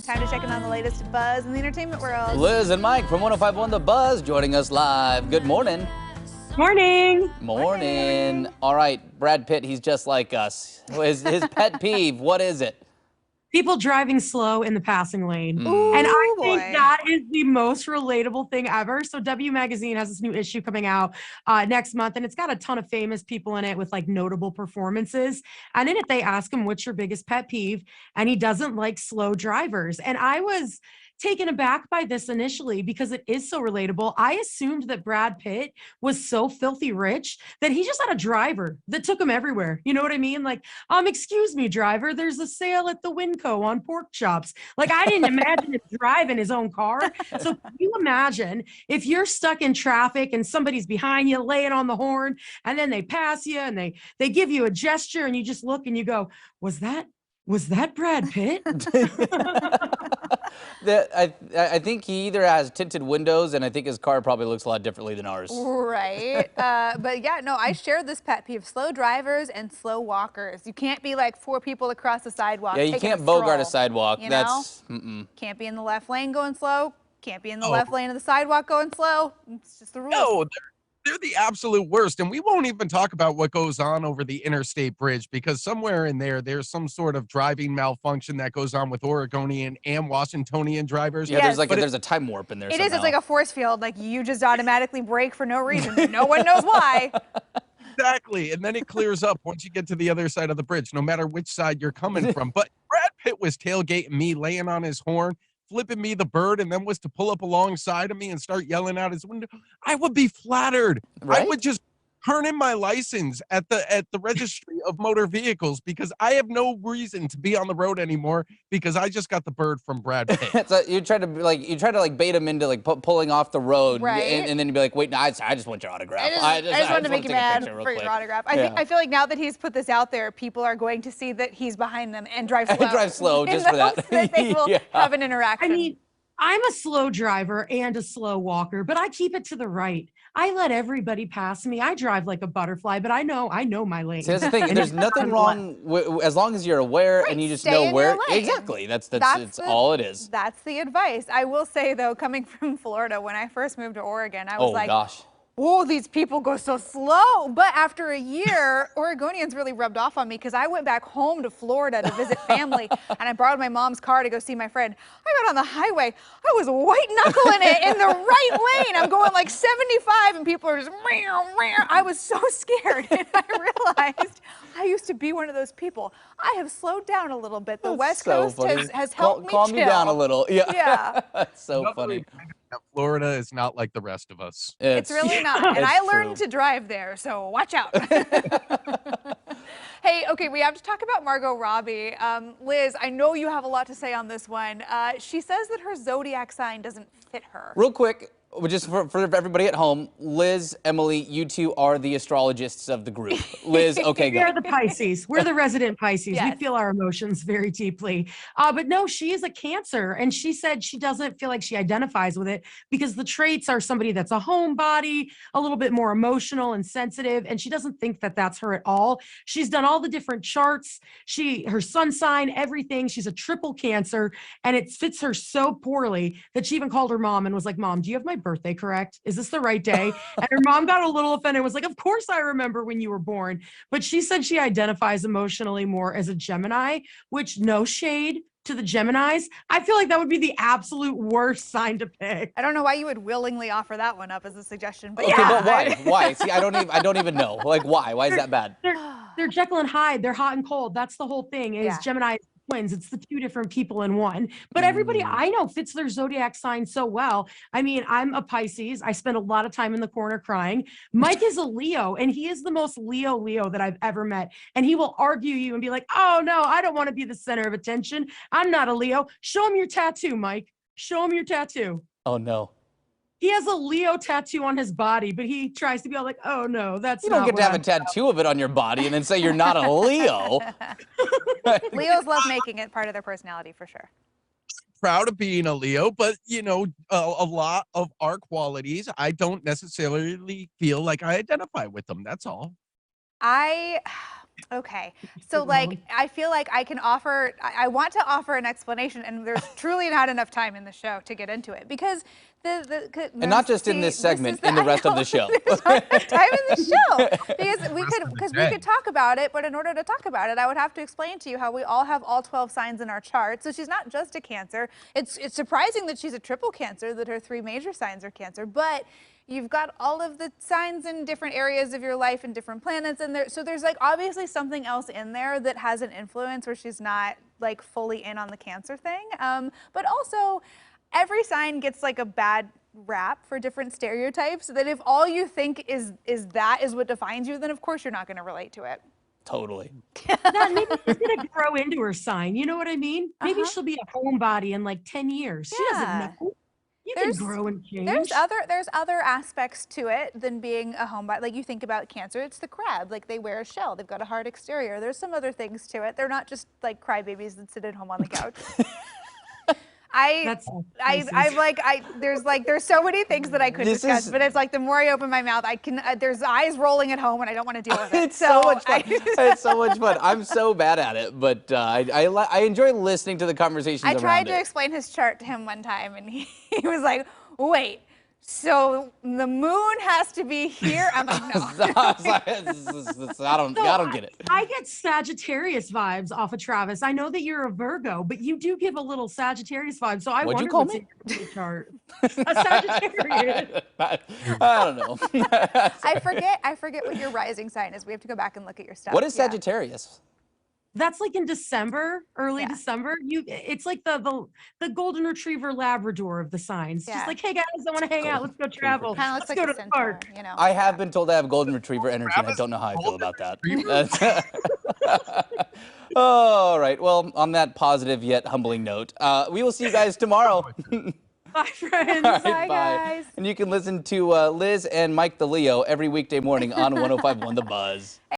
Time to check in on the latest buzz in the entertainment world. Liz and Mike from 105.1 The Buzz joining us live. Good morning. Morning. Morning. All right, Brad Pitt, he's just like us. His pet peeve, what is it? People driving slow in the passing lane. Ooh, and I boy. think that is the most relatable thing ever. So W Magazine has this new issue coming out next month, and it's got a ton of famous people in it with like notable performances. And in it, they ask him, what's your biggest pet peeve? And he doesn't like slow drivers. And I was taken aback by this initially because it is so relatable. I assumed that Brad Pitt was so filthy rich that he just had a driver that took him everywhere. You know what I mean? Like, excuse me, driver, there's a sale at the Winco on pork chops. Like, I didn't imagine him driving his own car. So can you imagine if you're stuck in traffic and somebody's behind you laying on the horn, and then they pass you and they give you a gesture and you just look and you go, was that Brad Pitt? I think he either has tinted windows, and I think his car probably looks a lot differently than ours. Right. But yeah, no, I share this pet peeve. Slow drivers and slow walkers. You can't be like 4 people across the sidewalk. Yeah, you taking can't a bogart a stroll, sidewalk. you That's know? Can't be in the left lane going slow. Can't be in the left lane of the sidewalk going slow. It's just the rules. No, they're the absolute worst. And we won't even talk about what goes on over the interstate bridge, because somewhere in there's some sort of driving malfunction that goes on with Oregonian and Washingtonian drivers. Yeah, Yes. there's a time warp in there It somehow. is. It's like a force field. Like you just automatically brake for no reason. No one knows why. Exactly. And then it clears up once you get to the other side of the bridge, no matter which side you're coming from. But Brad Pitt was tailgating me, laying on his horn, flipping me the bird, and then was to pull up alongside of me and start yelling out his window. I would be flattered. Right? I would just turn in my license at the registry of motor vehicles, because I have no reason to be on the road anymore because I just got the bird from Brad Pitt. So you try to bait him into like pulling off the road, Right. and then you'd be like, wait, no, I just want your autograph. I just wanted to make you mad real for quick. your autograph. Yeah. I feel like now that he's put this out there, people are going to see that he's behind them and drive slow. Drive slow in just for that. hopes that they will Yeah. have an interaction. I mean, I'm a slow driver and a slow walker, but I keep it to the right. I let everybody pass me. I drive like a butterfly, but I know my lane. See, that's the thing. There's nothing wrong as long as you're aware and you just Stay know in where. your lane. Exactly. That's all it is. That's the advice. I will say though, coming from Florida, when I first moved to Oregon, I was like, gosh. whoa, these people go so slow. But after a year, Oregonians really rubbed off on me because I went back home to Florida to visit family and I borrowed my mom's car to go see my friend. I got on the highway. I was white knuckling it in the right lane. I'm going like 75 and people are just meow, meow. I was so scared and I realized I used to be one of those people. I have slowed down a little bit. The West Coast has helped me calm me down a little. Yeah. Yeah. That's so funny. Florida is not like the rest of us. It's really not. And I learned true. to drive there, so watch out. Hey, okay, we have to talk about Margot Robbie. Liz, I know you have a lot to say on this one. She says that her zodiac sign doesn't fit her. Real quick, just for everybody at home, Liz, Emily, you two are the astrologists of the group. Liz, okay, We go. are the Pisces. We're the resident Pisces. Yes. We feel our emotions very deeply. But no, she is a Cancer. And she said she doesn't feel like she identifies with it because the traits are somebody that's a homebody, a little bit more emotional and sensitive. And she doesn't think that that's her at all. She's done all the different charts. Her sun sign, everything. She's a triple Cancer. And it fits her so poorly that she even called her mom and was like, Mom, do you have my birthday correct? Is this the right day? And her mom got a little offended and was like, of course I remember when you were born. But she said she identifies emotionally more as a Gemini, which no shade to the Geminis. I feel like that would be the absolute worst sign to pick. I don't know why you would willingly offer that one up as a suggestion, but Okay, yeah. but why? Why? See, I don't even know. Like, why? Why is that bad? They're Jekyll and Hyde. They're hot and cold. That's the whole thing is Yeah. Gemini twins. It's the 2 different people in one. But everybody I know fits their zodiac sign so well. I mean, I'm a Pisces. I spend a lot of time in the corner crying. Mike is a Leo, and he is the most Leo that I've ever met. And he will argue you and be like, oh, no, I don't want to be the center of attention. I'm not a Leo. Show him your tattoo, Mike. Show him your tattoo. Oh, no. He has a Leo tattoo on his body, but he tries to be all like, oh, no, that's You don't not get to what have a tattoo of it on your body and then say you're not a Leo. Leos love making it part of their personality for sure. Proud of being a Leo, but you know, a lot of our qualities, I don't necessarily feel like I identify with them. That's all. Okay, so like I feel like I can offer, I want to offer an explanation, and there's truly not enough time in the show to get into it because And not just in this segment, in the rest of the show. There's not enough time in the show because we day. could talk about it, but in order to talk about it, I would have to explain to you how we all have all 12 signs in our chart. So she's not just a Cancer. It's surprising that she's a triple Cancer, that her 3 major signs are Cancer, but you've got all of the signs in different areas of your life and different planets in there. So there's like obviously something else in there that has an influence where she's not like fully in on the Cancer thing. But also every sign gets like a bad rap for different stereotypes that if all you think is what defines you, then of course you're not going to relate to it. Totally. That maybe she's gonna grow into her sign. You know what I mean? Maybe Uh-huh. she'll be a homebody in like 10 years. She doesn't Yeah. know. You There's- can grow and change. There's other aspects to it than being a homebody. Like you think about Cancer, it's the crab. Like they wear a shell. They've got a hard exterior. There's some other things to it. They're not just like crybabies that sit at home on the couch. There's so many things that I could discuss, but it's like the more I open my mouth, I can. There's eyes rolling at home, and I don't want to deal with it. It's so much fun. It's so much fun. I'm so bad at it, but I enjoy listening to the conversations I tried around to it. explain his chart to him one time, and he was like, "Wait, so the moon has to be here?" I'm like, "No." I don't get it. I get Sagittarius vibes off of Travis. I know that you're a Virgo, but you do give a little Sagittarius vibe. So I What'd you wonder call what's me? in your chart. A Sagittarius. I don't know. I forget what your rising sign is. We have to go back and look at your stuff. What is Yeah. Sagittarius? That's like in December, early Yeah. December. It's like the golden retriever Labrador of the signs. Yeah. Just like, hey guys, I want to hang out. Let's go travel. Kind of Let's looks go like to a the park. centaur, you know. I have been told I have golden retriever energy, and I don't know how I feel about that. All right. Well, on that positive yet humbling note, we will see you guys tomorrow. Bye, friends. All right, Bye, guys. And you can listen to Liz and Mike the Leo every weekday morning on 105.1 The Buzz.